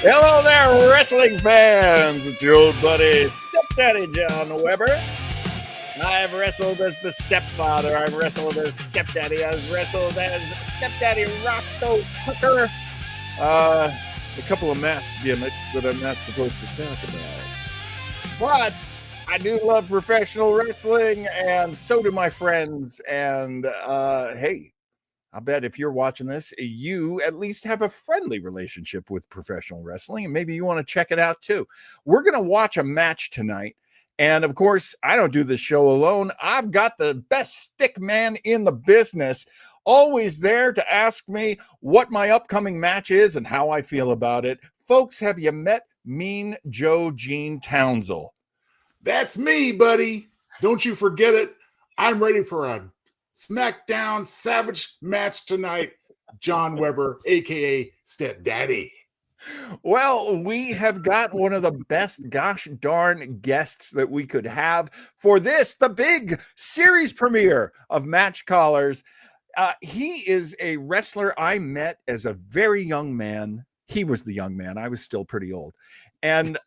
Hello there, wrestling fans. It's your old buddy, Stepdaddy John Weber. I've wrestled as the stepfather. I've wrestled as Stepdaddy. I've wrestled as Stepdaddy Roscoe Tucker. A couple of math gimmicks that I'm not supposed to talk about. But I do love professional wrestling, and so do my friends. And hey, I bet if you're watching this, you at least have a friendly relationship with professional wrestling, and maybe you want to check it out too. We're going to watch a match tonight. And of course, I don't do this show alone. I've got the best stick man in the business, always there to ask me what my upcoming match is and how I feel about it. Folks, have you met Mean Joe Gene Townsel? That's me, buddy. Don't you forget it. I'm ready for a SmackDown Savage match tonight. John Weber, a.k.a. Stepdaddy. Well, we have got one of the best gosh darn guests that we could have for this, the big series premiere of Match Callers. He is a wrestler I met as a very young man. He was the young man. I was still pretty old. And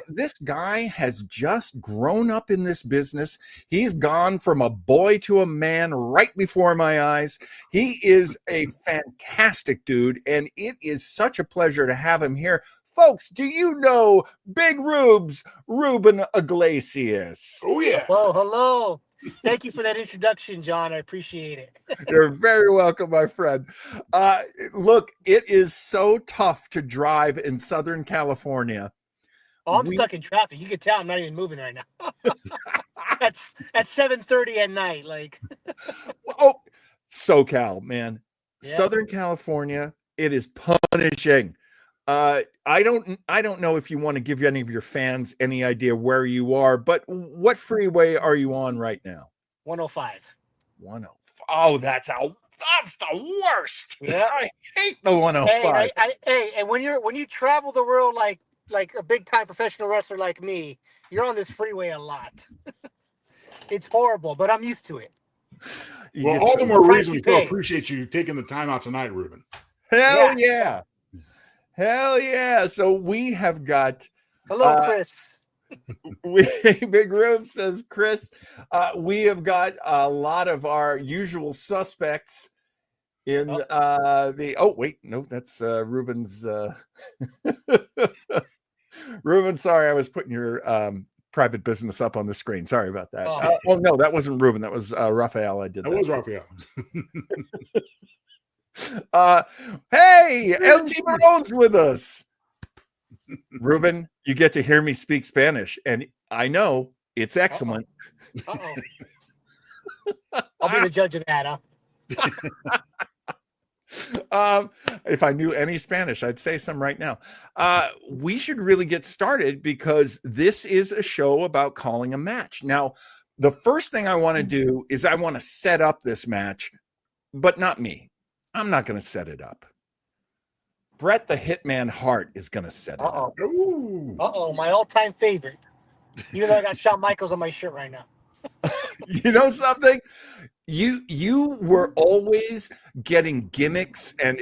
this guy has just grown up in this business. He's gone from a boy to a man right before my eyes. He is a fantastic dude, and it is such a pleasure to have him here. Folks, do you know Big Rube's Ruben Isglesias? Oh, yeah. Hello. Thank you for that introduction, John. I appreciate it. You're very welcome, my friend. Look, it is so tough to drive in Southern California. Oh, I'm stuck in traffic. You can tell I'm not even moving right now. That's at 7:30 at night. Like, oh, SoCal, man. Yeah. Southern California, it is punishing. I don't know if you want to give any of your fans any idea where you are, but what freeway are you on right now? 105. 105. Oh, that's the worst. Yeah. I hate the 105. Hey, and when you travel the world like a big time professional wrestler like me, you're on this freeway a lot. It's horrible, but I'm used to it. Well, all the more reason we still appreciate you taking the time out tonight, Ruben. Hell yeah. Hell yeah. So we have got hello, Chris. Big Rube says, Chris, we have got a lot of our usual suspects in that's Ruben's Ruben, sorry, I was putting your private business up on the screen. Sorry about that. No, that wasn't Ruben. That was Raphael. I did that. That was Raphael. Hey, LT Marone's with us. Ruben, you get to hear me speak Spanish, and I know it's excellent. I'll be the judge of that, huh? If I knew any Spanish, I'd say some right now. We should really get started because this is a show about calling a match. Now, the first thing I want to do is I want to set up this match, but not me. I'm not going to set it up. Bret the Hitman Hart is going to set it up. My all-time favorite. Even though I got Shawn Michaels on my shirt right now. You know something? You were always getting gimmicks and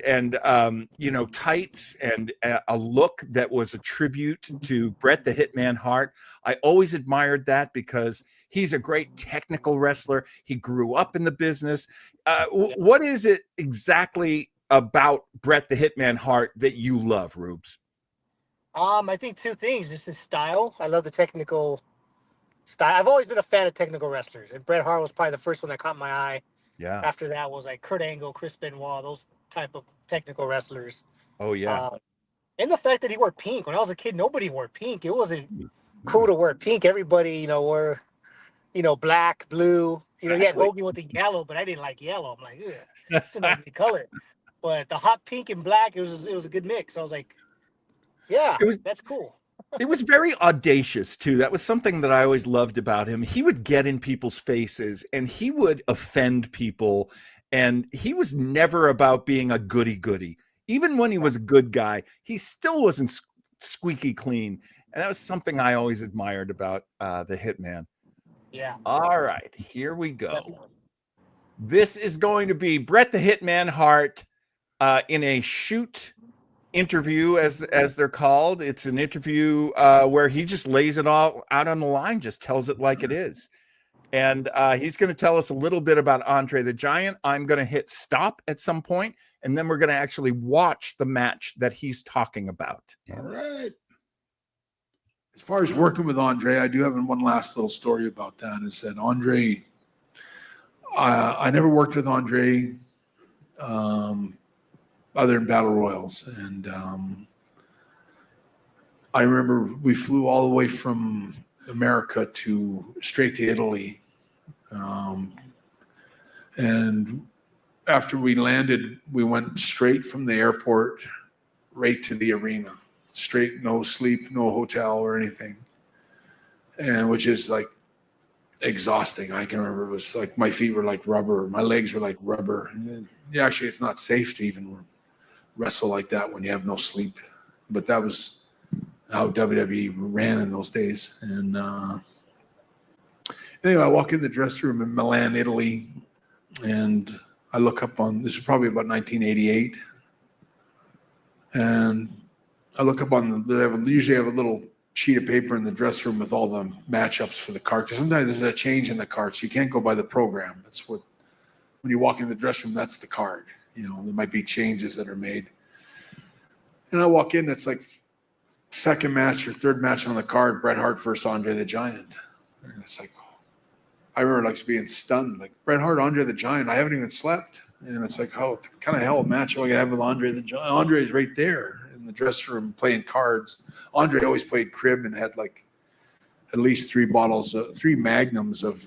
tights and a look that was a tribute to Bret the Hitman Hart. I always admired that because he's a great technical wrestler. He grew up in the business. What is it exactly about Bret the Hitman Hart that you love, Rubes? I think two things. Just his style. I love the technical style. I've always been a fan of technical wrestlers, and Bret Hart was probably the first one that caught my eye. Yeah. After that was like Kurt Angle, Chris Benoit, those type of technical wrestlers. Oh yeah. And the fact that he wore pink. When I was a kid, nobody wore pink. It wasn't cool to wear pink. Everybody, wore, black, blue. Exactly. You had Hogan with the yellow, but I didn't like yellow. I'm like, ugh, it's an ugly color. But the hot pink and black, it was a good mix. I was like, yeah, that's cool. It was very audacious too. That was something that I always loved about him. He would get in people's faces and he would offend people, and he was never about being a goody-goody. Even when he was a good guy, he still wasn't squeaky clean. And that was something I always admired about the Hitman. Yeah. All right, here we go. Definitely. This is going to be Bret the Hitman Hart in a shoot interview, as they're called. It's an interview where he just lays it all out on the line, just tells it like it is. And he's going to tell us a little bit about Andre the Giant. I'm going to hit stop at some point, and then we're going to actually watch the match that he's talking about. All right. As far as working with Andre, I do have one last little story about that, is that Andre, I never worked with Andre other than Battle Royals. And I remember we flew all the way from America straight to Italy. And after we landed, we went straight from the airport right to the arena. Straight, no sleep, no hotel or anything. And which is like exhausting. I can remember it was like my feet were like rubber, my legs were like rubber. And actually, it's not safe to even wrestle like that when you have no sleep. But that was how WWE ran in those days. And anyway, I walk in the dressing room in Milan, Italy, and I look up on, this is probably about 1988. And I look up on they usually have a little sheet of paper in the dressing room with all the matchups for the card. Because sometimes there's a change in the card, so you can't go by the program. That's what, when you walk in the dressing room, that's the card. There might be changes that are made. And I walk in, it's like second match or third match on the card, Bret Hart versus Andre the Giant. And it's like, I remember like being stunned, like Bret Hart, Andre the Giant. I haven't even slept. And it's like, how kind of hell of a match am I going to have with Andre the Giant? Andre's right there in the dressing room playing cards. Andre always played crib and had like at least three magnums of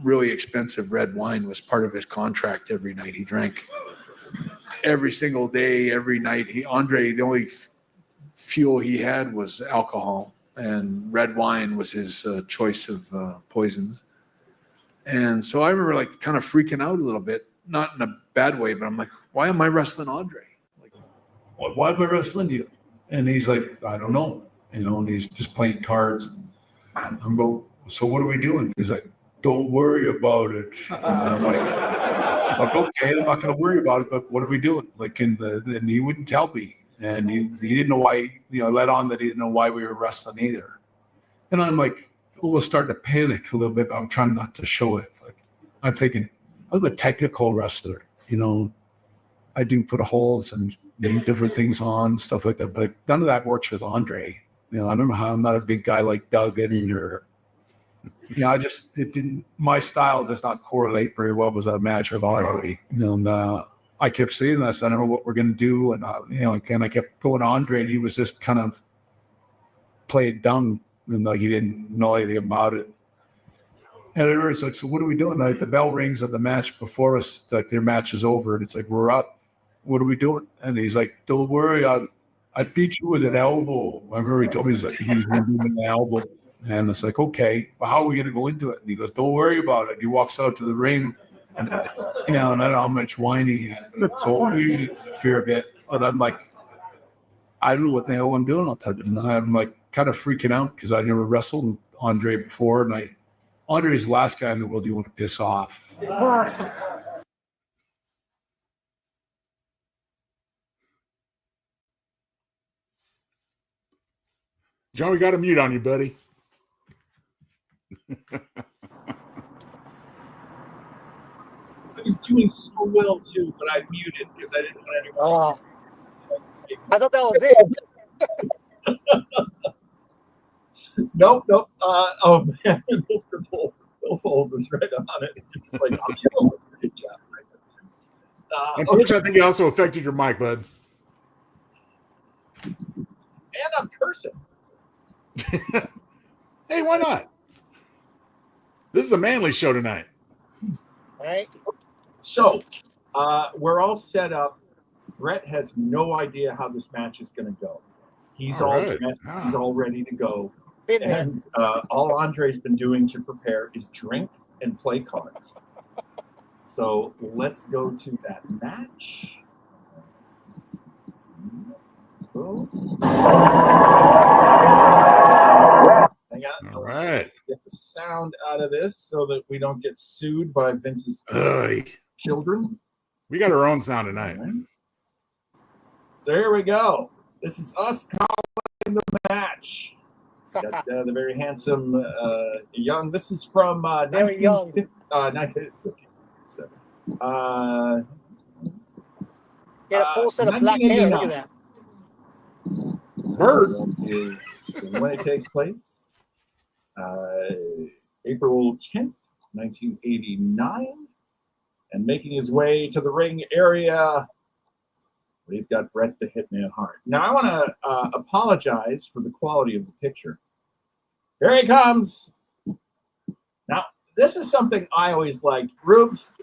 really expensive red wine was part of his contract every night. He drank every single day, every night. Andre, the only fuel he had was alcohol, and red wine was his choice of poisons. And so I remember like kind of freaking out a little bit, not in a bad way, but I'm like, why am I wrestling Andre? Like, why am I wrestling you? And he's like, I don't know, and he's just playing cards. I'm going, so what are we doing? He's like, don't worry about it. And I'm like, okay, I'm not going to worry about it, but what are we doing? Like, and he wouldn't tell me. And he didn't know why, let on that he didn't know why we were wrestling either. And I'm like, almost starting to panic a little bit, but I'm trying not to show it. Like, I'm thinking, I'm a technical wrestler, I do put holes and different things on, stuff like that, but none of that works with Andre. I don't know how I'm not a big guy like Doug or, my style does not correlate very well with that match of Andre. I kept saying this, I don't know what we're going to do. And, again, I kept going to Andre, and he was just kind of playing dumb, and like he didn't know anything about it. And everybody's like, so what are we doing? Like the bell rings of the match before us, like their match is over, and it's like, we're up. What are we doing? And he's like, don't worry, I beat you with an elbow. I remember he told me he's going to do an elbow. And it's like, okay, well, how are we going to go into it? And he goes, don't worry about it. He walks out to the ring. And and I don't know how much wine he had. So I usually fear a bit. But I'm like, I don't know what the hell I'm doing. I'll tell you. And I'm like kind of freaking out because I never wrestled with Andre before. And Andre's the last guy in the world you want to piss off. John, we got a mute on you, buddy. He's doing so well too, but I muted because I didn't want anyone. Oh, I thought that was it. Nope. Oh man, Mr. Billfold was right on it. Just like, yeah. Unfortunately, I think it also affected your mic, bud. And I'm cursing. Hey, why not? This is a manly show tonight. All right. So we're all set up. Bret has no idea how this match is going to go. He's all right. dressed. He's all ready to go. Been there. And all Andre's been doing to prepare is drink and play cards. So let's go to that match. Let's go. Hang on. All right. Get the sound out of this so that we don't get sued by Vince's children. We got our own sound tonight. Right. So here we go. This is us calling the match. Got the very handsome young. This is from 1957. Get a full set of black hair. Look at that. Bert is when it takes place. April 10th, 1989. And making his way to the ring area, we've got Bret the Hitman Hart. Now, I want to apologize for the quality of the picture. Here he comes. Now, this is something I always liked. Rubes,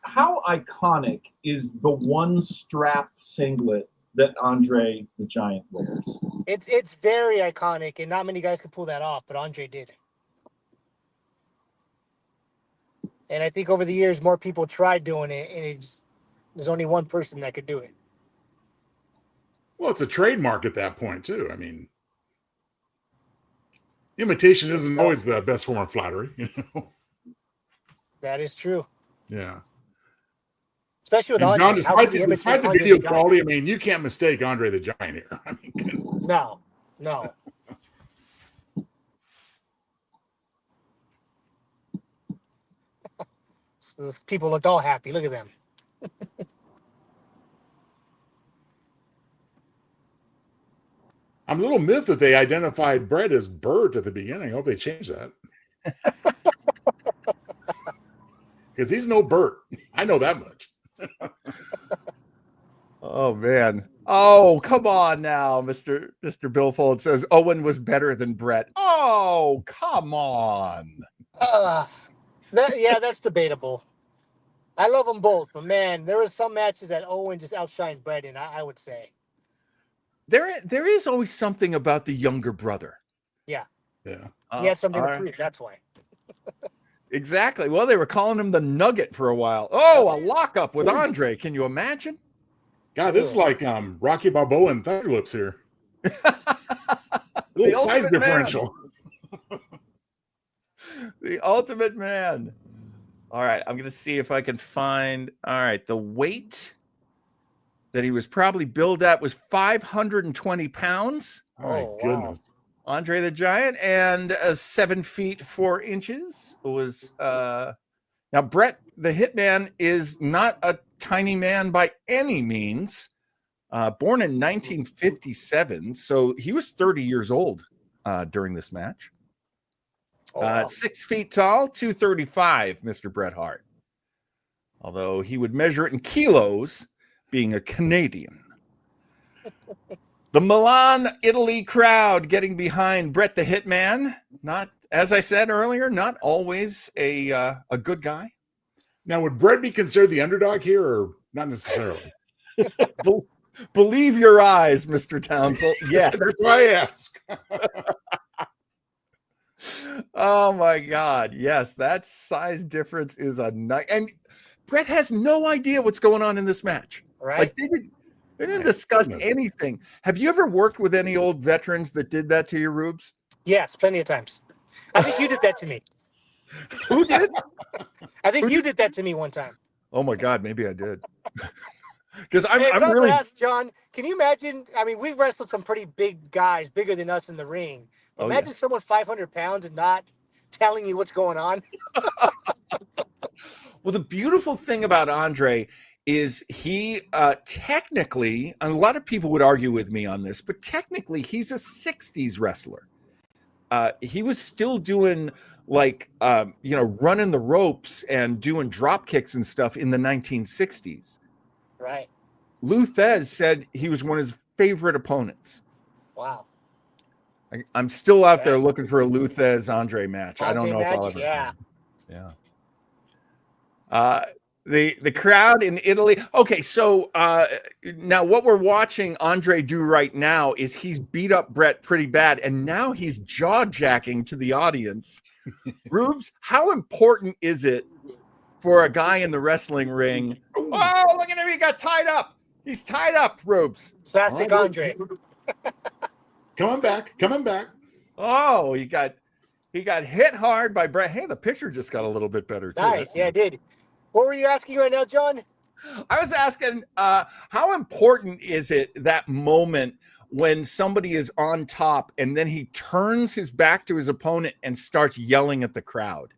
how iconic is the one strap singlet that Andre the Giant wears? It's very iconic, and not many guys could pull that off, but Andre did. And I think over the years, more people tried doing it, and there's only one person that could do it. Well, it's a trademark at that point, too. I mean, imitation isn't always the best form of flattery, you know? That is true. Yeah. Especially with And Andre. John, despite the video quality, I mean, you can't mistake Andre the Giant here. I mean, goodness. No. Those people looked all happy. Look at them. I'm a little miffed that they identified Bret as Bert at the beginning. I hope they change that. Because he's no Bert. I know that much. Oh, man. Oh, come on now, Mr. Billfold says Owen was better than Bret. Oh, come on. That's debatable. I love them both, but man, there were some matches that Owen just outshined Bret in, I would say. There is always something about the younger brother. Yeah. Yeah. He had something to prove, that's why. Exactly. Well, they were calling him the Nugget for a while. Oh, a lockup with Andre. Can you imagine? God, this is like Rocky Balboa and Thug Lips here. Little size differential. The ultimate man. All right, I'm going to see if I can find. All right, the weight that he was probably billed at was 520 pounds. Oh, my goodness. Wow. Andre the Giant, and 7 feet 4 inches was. Now, Bret the Hitman is not a tiny man by any means. Born in 1957, so he was 30 years old during this match. Oh, wow. 6 feet tall, 235, Mr. Bret Hart. Although he would measure it in kilos, being a Canadian. The Milan, Italy crowd getting behind Bret the Hitman. Not, as I said earlier, not always a good guy. Now, would Bret be considered the underdog here, or not necessarily? Believe your eyes, Mr. Townsel. Yeah, that's why I ask. Oh my God! Yes, that size difference is a nice. And Bret has no idea what's going on in this match. Right? Like they didn't discuss anything. Have you ever worked with any old veterans that did that to you, Rubes? Yes, plenty of times. I think you did that to me. Who did? I think you did that to me one time. Oh my God, maybe I did. Because I'm really really ask, John. Can you imagine? I mean, we've wrestled some pretty big guys, bigger than us in the ring. But imagine someone 500 pounds and not telling you what's going on. Well, the beautiful thing about Andre is he technically, and a lot of people would argue with me on this, but technically he's a 60s wrestler. he was still doing like running the ropes and doing drop kicks and stuff in the 1960s. Right. Lou Thez said he was one of his favorite opponents. Wow. I'm still out there looking for a Lou Thez Andre match. I don't know if I'll ever. Yeah. The crowd in Italy. Okay, so now what we're watching Andre do right now is he's beat up Bret pretty bad, and now he's jaw jacking to the audience. Rubes, how important is it for a guy in the wrestling ring? Oh, look at him! He got tied up. He's tied up, Rubes. Classic Andre. Coming back. Oh, he got hit hard by Bret. Hey, the picture just got a little bit better too. Nice. Yeah, it did. What were you asking right now, John? I was asking, how important is it that moment when somebody is on top and then he turns his back to his opponent and starts yelling at the crowd?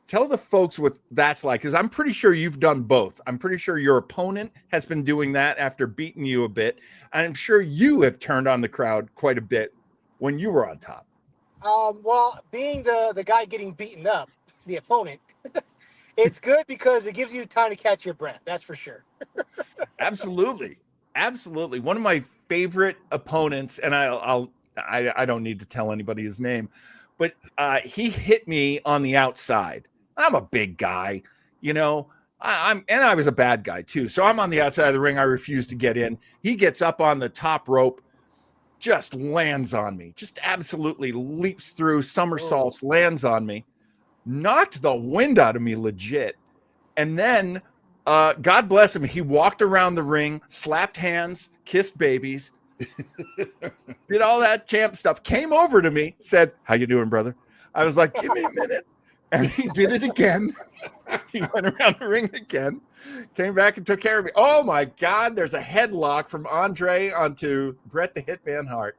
Tell the folks what that's like, because I'm pretty sure you've done both. I'm pretty sure your opponent has been doing that after beating you a bit. And I'm sure you have turned on the crowd quite a bit when you were on top. Well, being the guy getting beaten up, the opponent, it's good because it gives you time to catch your breath. That's for sure. Absolutely. One of my favorite opponents, and I don't need to tell anybody his name, but he hit me on the outside. I'm a big guy, I was a bad guy too. So I'm on the outside of the ring. I refuse to get in. He gets up on the top rope, just lands on me, just absolutely leaps through, somersaults, lands on me, knocked the wind out of me legit. And then, God bless him, he walked around the ring, slapped hands, kissed babies, did all that champ stuff, came over to me, said, "How you doing, brother?" I was like, "Give me a minute." And he did it again. He went around the ring again, came back and took care of me. Oh my God, there's a headlock from Andre onto Bret the Hitman Hart.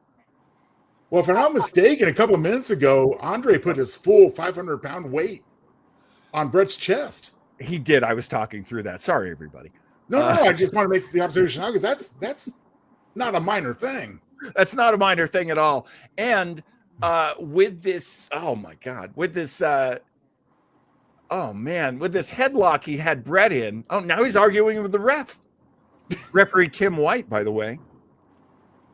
Well, if I'm not mistaken, a couple of minutes ago, Andre put his full 500-pound weight on Bret's chest. He did. I was talking through that. Sorry, everybody. No, I just want to make the observation now, because that's not a minor thing. That's not a minor thing at all. And with this, oh my God, with this, with this headlock he had Bret in. Oh, now he's arguing with the referee Tim White, by the way.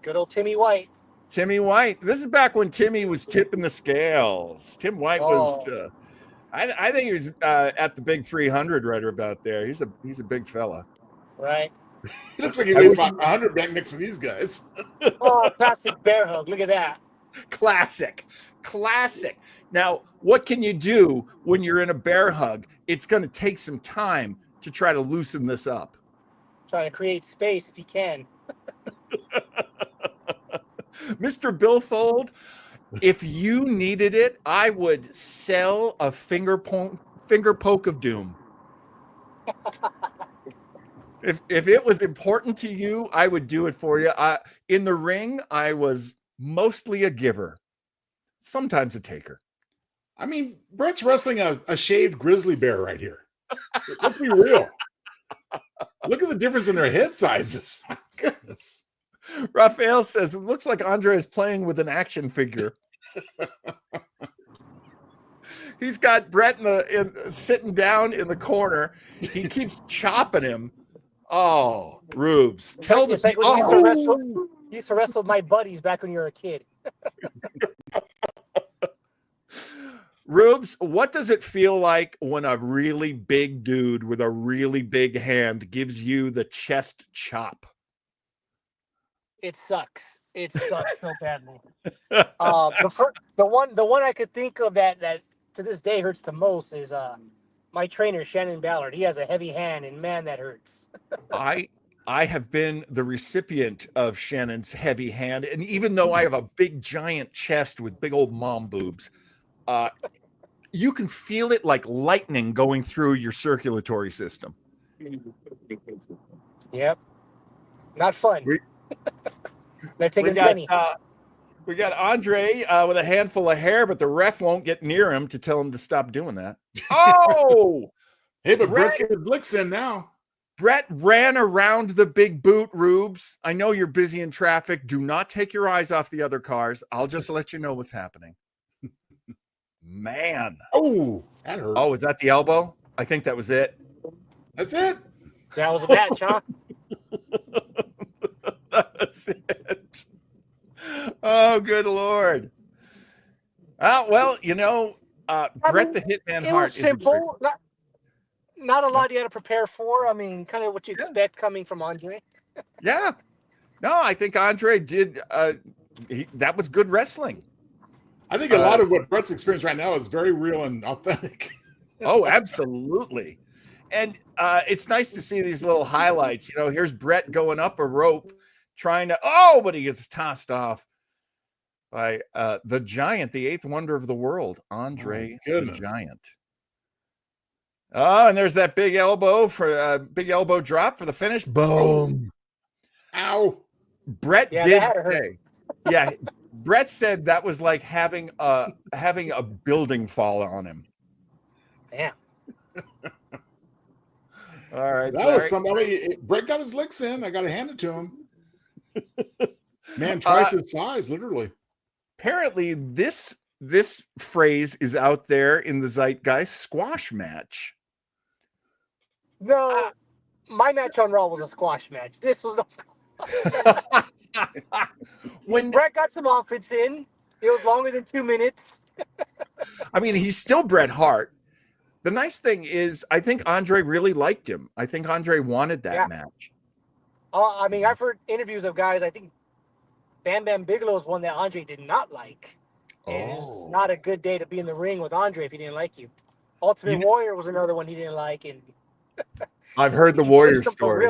Good old Timmy White. Timmy White. This is back when Timmy was tipping the scales. Tim White was, I think he was at the big 300 right about there. He's a big fella. Right. He looks like he weighs about 100 back next to these guys. Oh, classic bear hug. Look at that. Classic. Now, what can you do when you're in a bear hug? It's going to take some time to try to loosen this up. Trying to create space if you can. Mr. Billfold, if you needed it, I would sell a finger poke of doom. If it was important to you, I would do it for you. In the ring, I was mostly a giver, sometimes a taker. I mean, Bret's wrestling a shaved grizzly bear right here. Let's be real. Look at the difference in their head sizes. My goodness. Raphael says, it looks like Andre is playing with an action figure. He's got Bret sitting down in the corner. He keeps chopping him. Oh, Rubes. Tell the you used to wrestle with my buddies back when you were a kid. Rubes, what does it feel like when a really big dude with a really big hand gives you the chest chop? It sucks. It sucks so badly. The one I could think of that to this day hurts the most is my trainer, Shannon Ballard. He has a heavy hand, and man, that hurts. I have been the recipient of Shannon's heavy hand, and even though I have a big giant chest with big old mom boobs, you can feel it like lightning going through your circulatory system. Yep. Not fun. They're taking we got Andre with a handful of hair, but the ref won't get near him to tell him to stop doing that. Oh! Hey, but Bret's getting his licks in now. Bret ran around the big boot, Rubes. I know you're busy in traffic. Do not take your eyes off the other cars. I'll just let you know what's happening. Man. Oh, that hurt. Oh, is that the elbow? I think that was it. That's it. That was a match, huh? That's it. Oh, good Lord. Well, Bret the Hitman It Hart was simple. Not a lot you had to prepare for. I mean, kind of what you expect coming from Andre. Yeah. No, I think Andre did. That was good wrestling. I think a lot of what Bret's experience right now is very real and authentic. Oh, absolutely. And it's nice to see these little highlights. Here's Bret going up a rope, trying to, but he gets tossed off by the Giant, the eighth wonder of the world, Andre the Giant. Oh, and there's that big elbow drop for the finish. Boom. Ow. Bret did say, Bret said that was like having a building fall on him. Damn. All right. That was something. I mean, Bret got his licks in. I got to hand it to him. Man, twice his size, literally. Apparently, this phrase is out there in the zeitgeist: squash match. No, my match on Raw was a squash match. This was no. When Bret got some offense in, it was longer than 2 minutes. I mean, he's still Bret Hart. The nice thing is, I think Andre really liked him. I think Andre wanted that match. I mean, I've heard interviews of guys. I think Bam Bam Bigelow is one that Andre did not like. And it's not a good day to be in the ring with Andre if he didn't like you. Ultimate Warrior was another one he didn't like, and I've heard the Warrior story.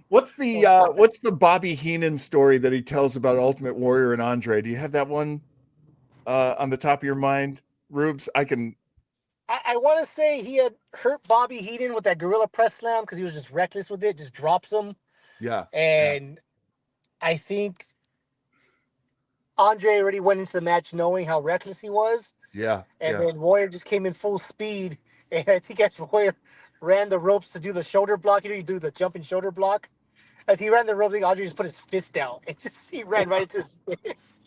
What's the Bobby Heenan story that he tells about Ultimate Warrior and Andre? Do you have that one on the top of your mind, Rubes? I want to say he had hurt Bobby Heenan with that gorilla press slam because he was just reckless with it, just drops him. Yeah. And I think Andre already went into the match knowing how reckless he was. Yeah. And then Warrior just came in full speed. And I think as Warrior ran the ropes to do the shoulder block, you do the jumping shoulder block. As he ran the ropes, Andre just put his fist out. And he ran right into his face.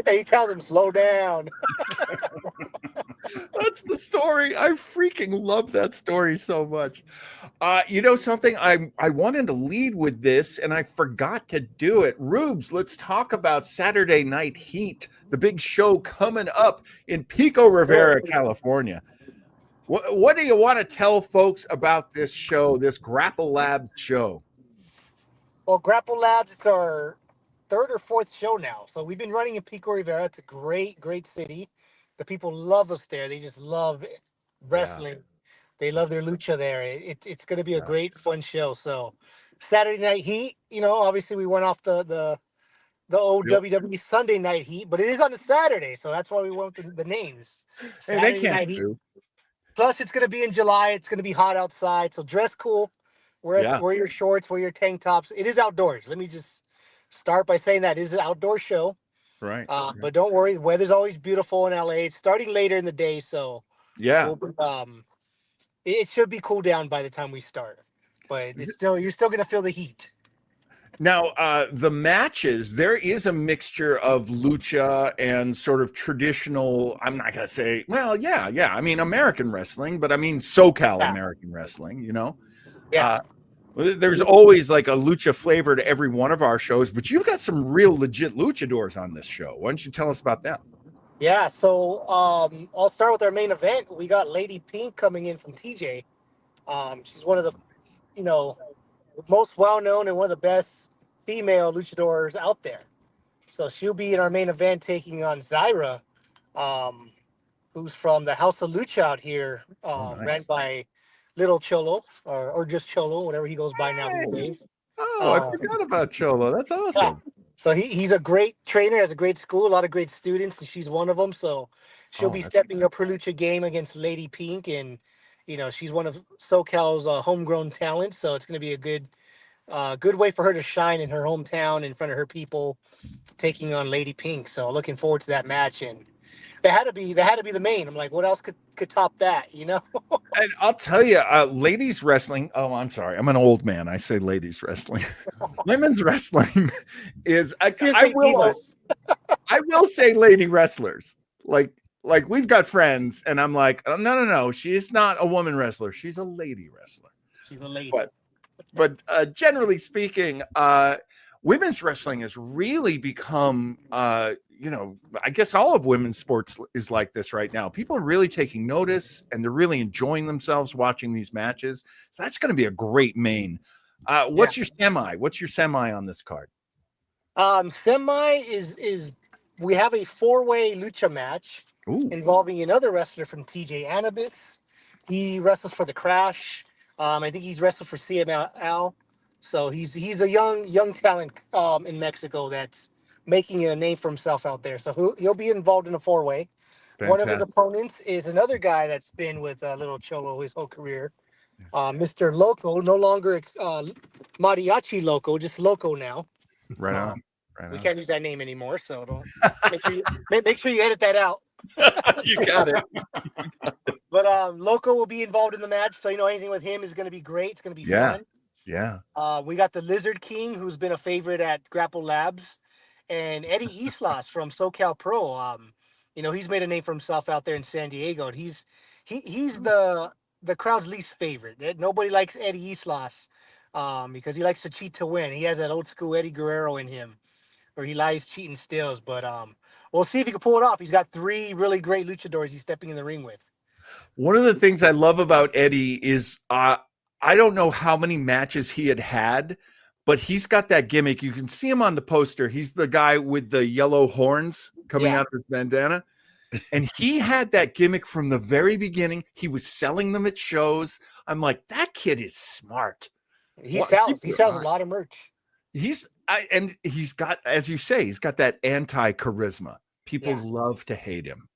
And he tells him, slow down. That's the story. I freaking love that story so much. You know something? I wanted to lead with this, and I forgot to do it. Rubes, let's talk about Saturday Night Heat, the big show coming up in Pico Rivera, California. What do you want to tell folks about this show, this Grapple Labz show? Well, Grapple Labz is our third or fourth show now. So we've been running in Pico Rivera. It's a great, great city. The people love us there. They just love wrestling. Yeah. They love their lucha there. It's going to be a great, fun show. So Saturday Night Heat, obviously we went off the old WWE Sunday Night Heat, but it is on a Saturday. So that's why we went with the names. Saturday Night Heat. Plus, it's going to be in July. It's going to be hot outside. So dress cool. Wear your shorts, wear your tank tops. It is outdoors. Let me just start by saying that it is an outdoor show. Right. But don't worry, the weather's always beautiful in LA. It's starting later in the day, so it should be cool down by the time we start. But you're still gonna feel the heat. Now, the matches, there is a mixture of lucha and sort of traditional, I'm not gonna say, I mean American wrestling, but I mean SoCal American wrestling, Yeah. There's always like a lucha flavor to every one of our shows, but you've got some real legit luchadors on this show. Why don't you tell us about that? Yeah, so I'll start with our main event. We got Lady Pink coming in from TJ. She's one of the, most well-known and one of the best female luchadors out there. So she'll be in our main event taking on Zyra, who's from the House of Lucha out here, ran by Little Cholo, or just Cholo, whatever he goes by now these days. Oh, I forgot about Cholo. That's awesome. Yeah. So he's a great trainer, has a great school, a lot of great students, and she's one of them. So she'll be stepping up her lucha game against Lady Pink, and she's one of SoCal's homegrown talents. So it's going to be a good way for her to shine in her hometown in front of her people, taking on Lady Pink. So looking forward to that match, and They had to be the main. I'm like, what else could top that? You know? And I'll tell you, ladies wrestling. Oh, I'm sorry. I'm an old man. I say ladies wrestling. Women's wrestling is. Seriously, divas. I will say lady wrestlers. Like we've got friends, and I'm like, oh, no. She's not a woman wrestler. She's a lady wrestler. She's a lady. But generally speaking, women's wrestling has really become, I guess all of women's sports is like this right now. People are really taking notice, and they're really enjoying themselves watching these matches. So that's going to be a great main. What's your semi? What's your semi on this card? Semi is we have a 4-way lucha match. Ooh. Involving another wrestler from TJ Anubis. He wrestles for the Crash. I think he's wrestled for CML. So he's a young talent in Mexico that's making a name for himself out there. So he'll be involved in a 4-way. Fantastic. One of his opponents is another guy that's been with Little Cholo his whole career. Mr. Loco, no longer Mariachi Loco, just Loco now. Right on. We can't use that name anymore, so don't make sure you edit that out. You got it. But Loco will be involved in the match, so anything with him is going to be great. It's going to be fun. Yeah. We got the Lizard King, who's been a favorite at Grapple Labz, and Eddie Islas from SoCal Pro. He's made a name for himself out there in San Diego. And he's the crowd's least favorite. Nobody likes Eddie Islas because he likes to cheat to win. He has that old school Eddie Guerrero in him, where he lies, cheat, and steals. But we'll see if he can pull it off. He's got 3 really great luchadors he's stepping in the ring with. One of the things I love about Eddie is I don't know how many matches he had, but he's got that gimmick. You can see him on the poster. He's the guy with the yellow horns coming out of his bandana. And he had that gimmick from the very beginning. He was selling them at shows. I'm like, that kid is smart. He sells a lot of merch. He's got, as you say, he's got that anti-charisma. People love to hate him.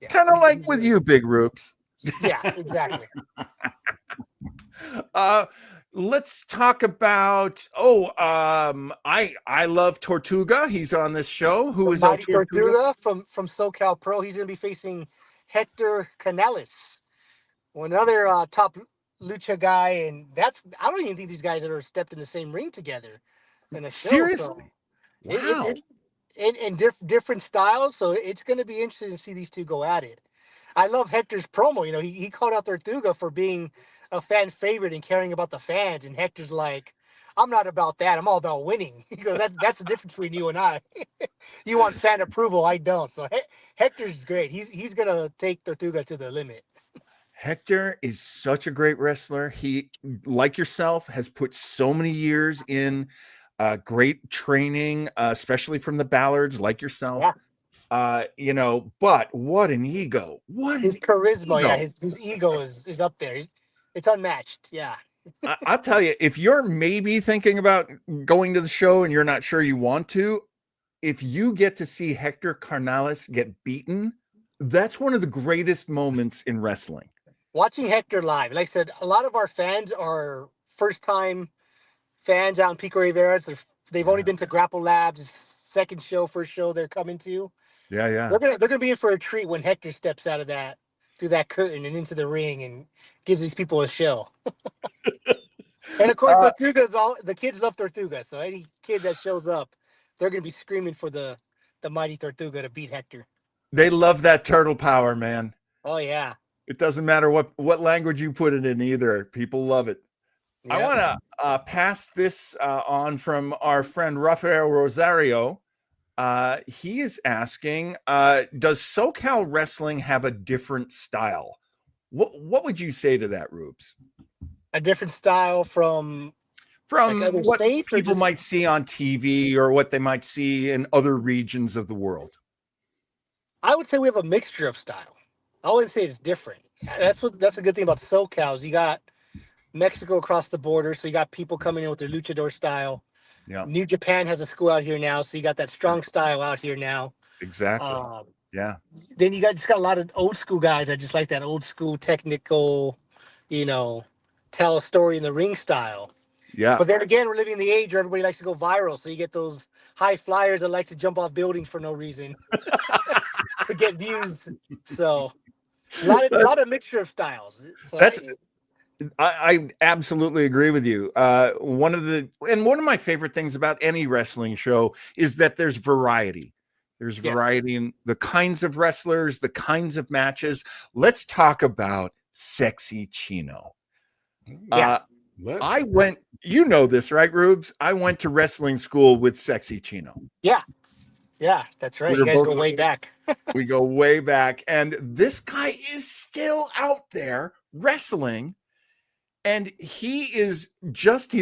Yeah. Kind of like with you, Big Roops. Yeah, exactly. Let's talk about I love Tortuga. He's on this show. Who is El Tortuga from SoCal Pro? He's going to be facing Hector Canales, another top lucha guy, and I don't even think these guys ever stepped in the same ring together. Seriously, wow. In different styles, so it's going to be interesting to see these two go at it. I love Hector's promo. He called out Tortuga for being a fan favorite and caring about the fans, and Hector's like, I'm not about that. I'm all about winning. He goes, that's the difference between you and I. You want fan approval, I don't. So Hector's great. He's going to take Tortuga to the limit. Hector is such a great wrestler. He, like yourself, has put so many years in great training, especially from the Ballards, like yourself. Yeah. But what an ego! His charisma, ego. His ego is up there. It's unmatched. Yeah. I'll tell you, if you're maybe thinking about going to the show and you're not sure you want to, if you get to see Hector Canales get beaten, that's one of the greatest moments in wrestling. Watching Hector live, like I said, a lot of our fans are first-time fans out in Pico Rivera. They've only been to Grapple Labz, second show, first show they're coming to. Yeah. They're gonna be in for a treat when Hector steps out of through that curtain and into the ring and gives these people a show. And of course, the kids love Tortuga, so any kid that shows up, they're gonna be screaming for the mighty Tortuga to beat Hector. They love that turtle power, man. Oh yeah. It doesn't matter what language you put it in either. People love it. Yep. I want to pass this on from our friend Rafael Rosario. He is asking, does SoCal wrestling have a different style? What would you say to that, Rubes? A different style from like what people might see on TV or what they might see in other regions of the world? I would say we have a mixture of style. I wouldn't say it's different. That's a good thing about SoCal. You got Mexico across the border, so you got people coming in with their luchador style. Yeah. New Japan has a school out here now, so you got that strong style out here now. Exactly. Yeah. Then you got a lot of old school guys that just like that old school technical, tell a story in the ring style. Yeah. But then again, we're living in the age where everybody likes to go viral, so you get those high flyers that like to jump off buildings for no reason. to get views. So a lot of mixture of styles. So That's I absolutely agree with you. One of my favorite things about any wrestling show is that there's variety. There's variety in the kinds of wrestlers, the kinds of matches. Let's talk about Sexy Chino. Yeah. I went, you know this, right, Rubes? I went to wrestling school with Sexy Chino. Yeah, that's right. You guys go way back. We go way back. And this guy is still out there wrestling. And he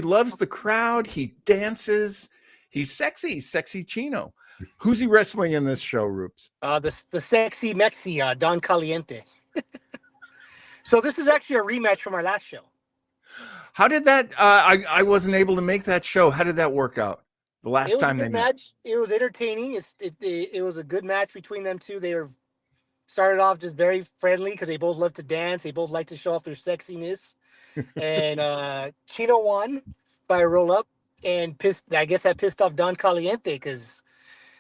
loves the crowd. He dances. He's sexy Chino. Who's he wrestling in this show, Rubes? The sexy Mexi, Don Caliente. So this is actually a rematch from our last show. How did that? I wasn't able to make that show. How did that work out? The last time they met. It was entertaining. It was a good match between them two. They started off just very friendly because they both love to dance. They both like to show off their sexiness. And Chino won by a roll up and I guess that pissed off Don Caliente because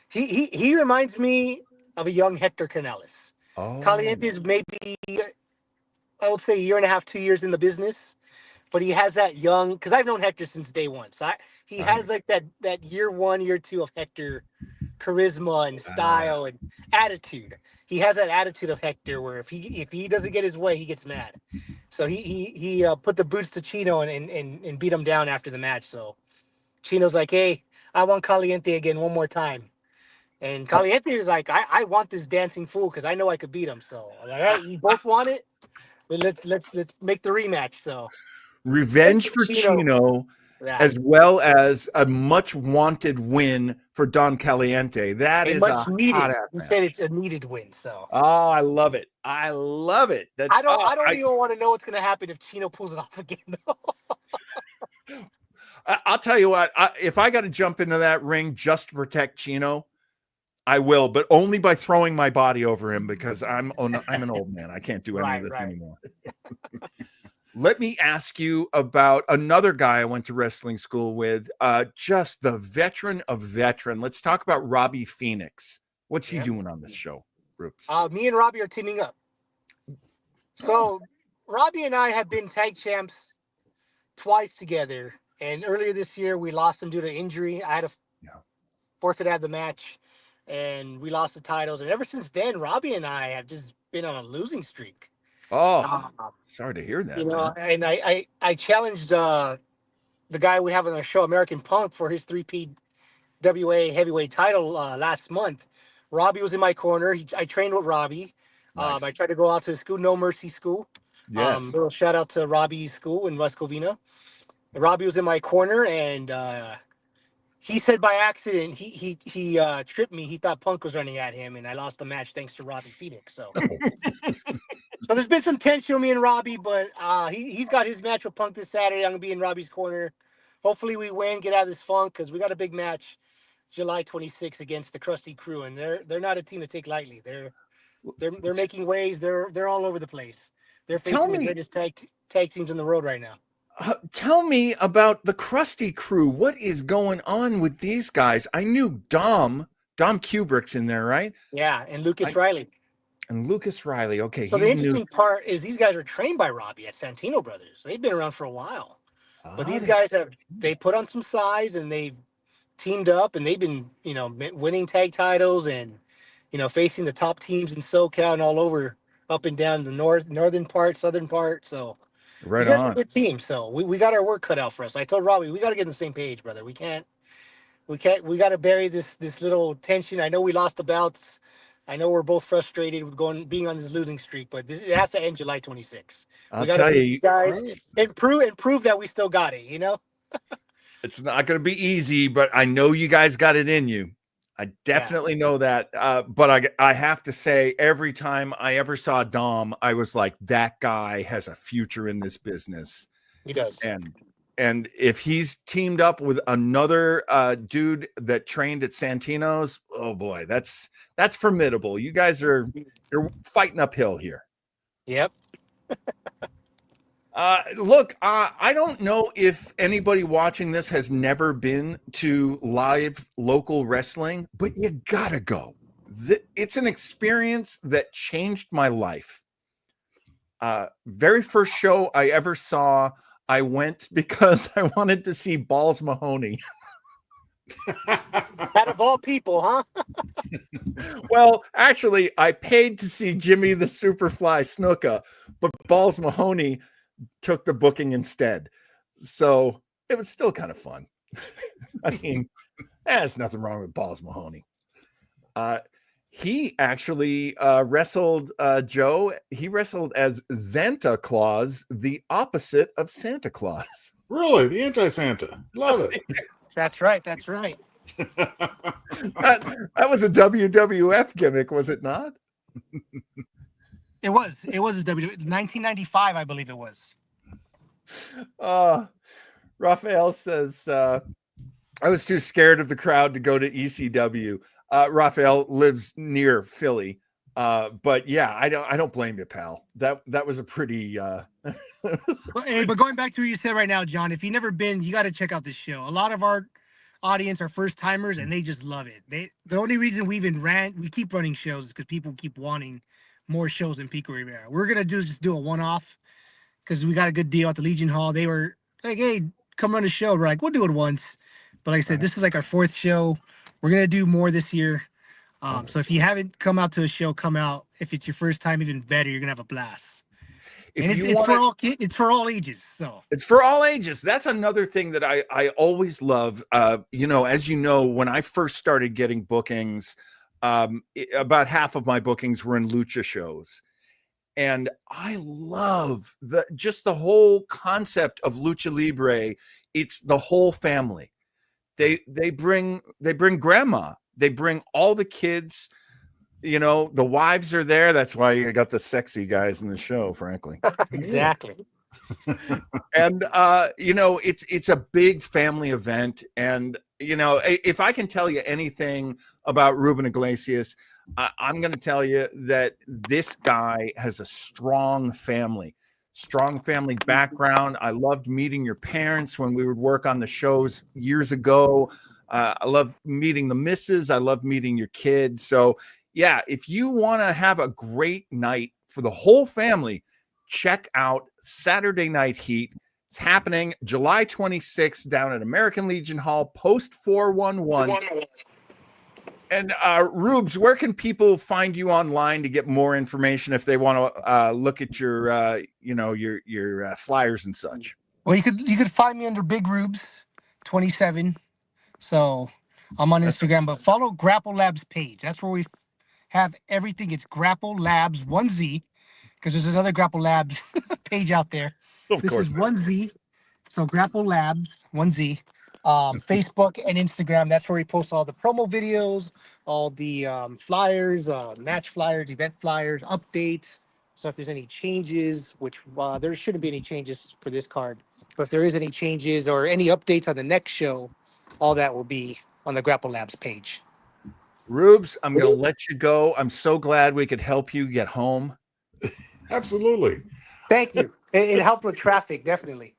he reminds me of a young Hector Canales. Oh. Caliente's maybe, I would say, 1.5 years, 2 years in the business, but he has that young, because I've known Hector since day one. So he has like that year 1, year 2 of Hector charisma and style and attitude. He has that attitude of Hector where if he doesn't get his way, he gets mad. So he put the boots to Chino and beat him down after the match. So Chino's like, hey, I want Caliente again one more time. And Caliente is like, I want this dancing fool because I know I could beat him. So all right, you both want it. But let's make the rematch. So revenge for Chino. As well as a much wanted win for Don Caliente. That is a needed. hot You said it's a needed win. So I love it. I love it. I don't even want to know what's going to happen if Chino pulls it off again. I'll tell you what. If I got to jump into that ring just to protect Chino, I will, but only by throwing my body over him because I'm an old man. I can't do any of this anymore. Let me ask you about another guy I went to wrestling school with, just the veteran of veteran. Let's talk about Robbie Phoenix. What's he doing on this show, Brooks? Me and Robbie are teaming up. So Robbie and I have been tag champs twice together. And earlier this year, we lost him due to injury. I had to forfeit out of the match, and we lost the titles. And ever since then, Robbie and I have just been on a losing streak. Oh, sorry to hear that. You know, and I challenged the guy we have on our show, American Punk, for his 3P WA heavyweight title last month. Robbie was in my corner. I trained with Robbie. Nice. I tried to go out to the school, No Mercy School. Yes. Little shout out to Robbie's school in West Covina. And Robbie was in my corner, and he said by accident he tripped me. He thought Punk was running at him, and I lost the match thanks to Robbie Phoenix. So. So there's been some tension with me and Robbie, but he's got his match with Punk this Saturday. I'm going to be in Robbie's corner. Hopefully we win, get out of this funk, because we got a big match July 26th against the Krusty Crew, and they're not a team to take lightly. They're making waves. They're all over the place. They're facing the greatest tag teams in the world right now. Tell me about the Krusty Crew. What is going on with these guys? I knew Dom Kubrick's in there, right? Yeah, and Lucas Riley. And Lucas Riley, okay. So the interesting part is these guys are trained by Robbie at Santino Brothers. They've been around for a while. But these guys they put on some size and they've teamed up and they've been, winning tag titles and, facing the top teams in SoCal and all over, up and down the northern part, southern part. So right on. A good team. So we got our work cut out for us. I told Robbie, we got to get on the same page, brother. We got to bury this little tension. I know we lost the bouts. I know we're both frustrated with being on this losing streak, but it has to end July 26th. We got to beat these guys and prove that we still got it. It's not going to be easy, but I know you guys got it in you. I definitely know that. But I have to say, every time I ever saw Dom, I was like, that guy has a future in this business. He does. And if he's teamed up with another dude that trained at Santino's, oh boy, that's formidable. You guys you're fighting uphill here. Yep. Look, I don't know if anybody watching this has never been to live local wrestling, but you gotta go. It's an experience that changed my life. Very first show I ever saw, I went because I wanted to see Balls Mahoney. Out of all people, huh? Well, actually, I paid to see Jimmy the Superfly Snuka, but Balls Mahoney took the booking instead. So it was still kind of fun. I mean, there's nothing wrong with Balls Mahoney. He actually wrestled Joe. He wrestled as Santa Claus, the opposite of Santa Claus. Really? The anti-Santa. Love it. That's right. That's right. That was a WWF gimmick, was it not? It was. It was a 1995, I believe it was. Raphael says, I was too scared of the crowd to go to ECW. Raphael lives near Philly. But yeah, I don't blame you, pal. That was a pretty But going back to what you said right now, John, if you've never been, you got to check out this show. A lot of our audience are first timers and they just love it. The only reason we keep running shows is because people keep wanting more shows in Pico Rivera. We're gonna just do a one-off because we got a good deal at the Legion Hall. They were like, "Hey, come run a show." We're like, "We'll do it once," but like I said, this is like our 4th show. We're gonna do more this year. So if you haven't come out to a show, come out. If it's your first time, even better. You're gonna have a blast. And it's for all ages. So it's for all ages. That's another thing that I always love. As you know, when I first started getting bookings, about half of my bookings were in lucha shows. And I love the whole concept of lucha libre. It's the whole family. They bring grandma. They bring all the kids. You know, the wives are there. That's why you got the sexy guys in the show, frankly. Exactly. And it's a big family event. And if I can tell you anything about Ruben Iglesias, I'm going to tell you that this guy has a strong family background. I loved meeting your parents when we would work on the shows years ago. I love meeting the missus. I love meeting your kids. So yeah, if you want to have a great night for the whole family, check out Saturday Night Heat. It's happening July 26th down at American Legion Hall, post 411. And Rubes, where can people find you online to get more information if they want to look at your flyers and such? Well, you could find me under Big Rubes 27. So I'm on Instagram, but follow Grapple Labz page. That's where we have everything. It's Grapple Labz 1Z, because there's another Grapple Labz page out there. This is 1Z. So Grapple Labz 1Z. Facebook and Instagram. That's where we post all the promo videos, all the flyers, match flyers, event flyers, updates. So if there's any changes, which there shouldn't be any changes for this card, but if there is any changes or any updates on the next show, all that will be on the Grapple Labz page. Rubes, I'm going to let you go. I'm so glad we could help you get home. Absolutely. Thank you. It helped with traffic, definitely.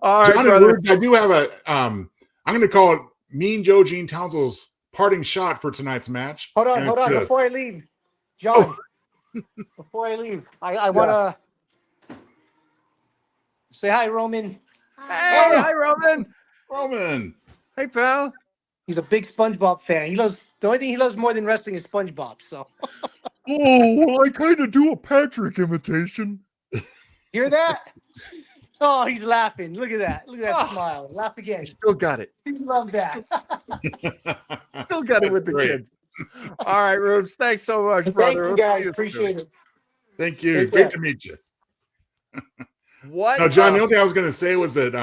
All right, John, brother. I do have I'm going to call it Mean Joe Gene Townsel's parting shot for tonight's match. Hold on. Before I leave, John, before I leave, I want to say hi, Roman. Hey, hi, Roman. Roman. Hey, pal. He's a big SpongeBob fan. The only thing he loves more than wrestling is SpongeBob. So. Oh, well, I kind of do a Patrick imitation. Hear that? Oh, he's laughing. Look at that. Look at that smile. Laugh again. Still got it. He loves that. Still got it with the kids. All right, Rubes. Thanks so much, brother. Thank you, guys. Appreciate it. Thank you. Great to meet you. What? Now, John, the only thing I was going to say was that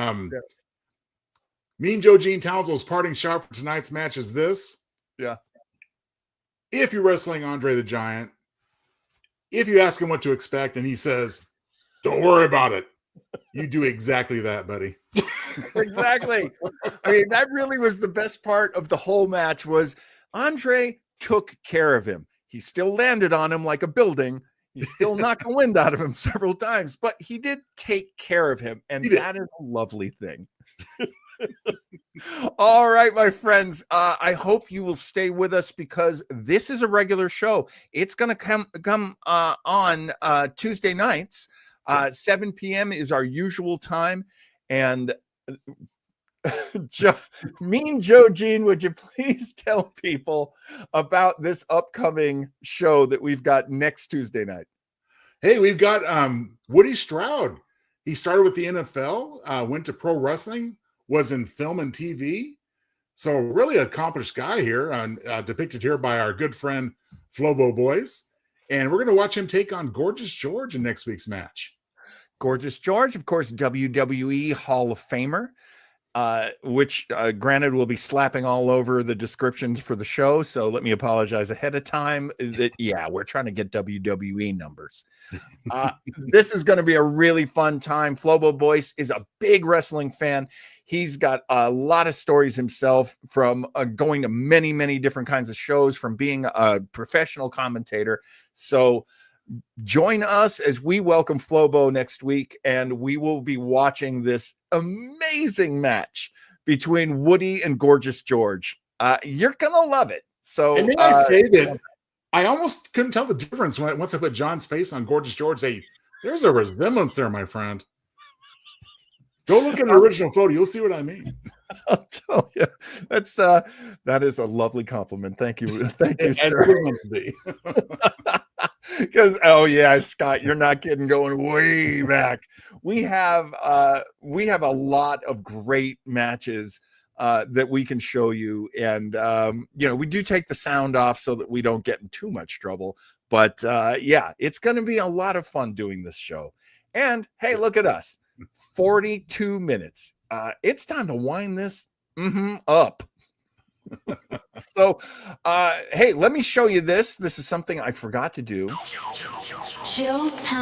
Mean Joe Gene Townsel's parting shot for tonight's match is this. Yeah. If you're wrestling Andre the Giant, if you ask him what to expect and he says, "Don't worry about it," you do exactly that, buddy. Exactly. I mean, that really was the best part of the whole match was Andre took care of him. He still landed on him like a building. He still knocked the wind out of him several times, but he did take care of him. And that is a lovely thing. All right, my friends. I hope you will stay with us because this is a regular show. It's going to come on Tuesday nights. 7 p.m. is our usual time. And Mean Joe Gene, would you please tell people about this upcoming show that we've got next Tuesday night? Hey, we've got Woody Stroud. He started with the NFL, went to pro wrestling, was in film and TV. So really accomplished guy here, depicted here by our good friend Flobo Boys. And we're going to watch him take on Gorgeous George in next week's match. Gorgeous George, of course, WWE Hall of Famer. Which granted will be slapping all over the descriptions for the show. So let me apologize ahead of time that, yeah, we're trying to get WWE numbers. This is going to be a really fun time. Flobo Boyce is a big wrestling fan. He's got a lot of stories himself from going to many, many different kinds of shows, from being a professional commentator. So join us as we welcome Flobo next week, and we will be watching this amazing match between Woody and Gorgeous George. You're gonna love it. So, and may I say that I almost couldn't tell the difference once I put John's face on Gorgeous George. There's a resemblance there, my friend. Go look at the original photo; you'll see what I mean. I'll tell you, that is a lovely compliment. Thank you, thank you, sir. Because Scott, you're not kidding. Going way back, we have a lot of great matches that we can show you, and we do take the sound off so that we don't get in too much trouble. But it's going to be a lot of fun doing this show. And hey, look at us, 42 minutes. It's time to wind this up. So, hey, let me show you this. This is something I forgot to do. jknow.com.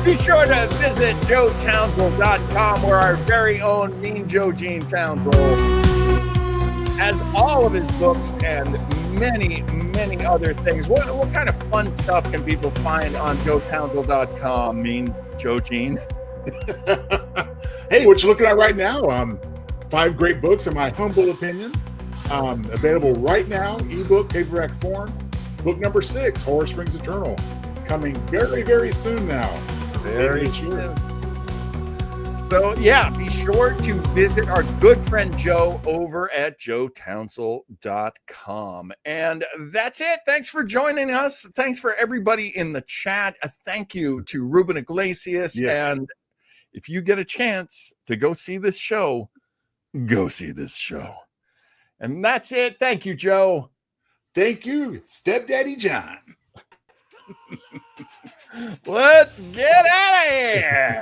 Be sure to visit jknow.com, where our very own Mean Joe Gene Townsel has all of his books and many, many other things. What kind of fun stuff can people find on jknow.com, Mean Joe Gene? Hey, what you looking at right now? 5 great books, in my humble opinion. Available right now, ebook, paperback form. Book number 6, Horror Springs Eternal, coming very, very soon now. Very soon. So, be sure to visit our good friend Joe over at jknow.com. And that's it. Thanks for joining us. Thanks for everybody in the chat. A thank you to Ruben Iglesias. Yes. And if you get a chance to go see this show, go see this show. And that's it. Thank you, Joe. Thank you, Stepdaddy John. Let's get out of here.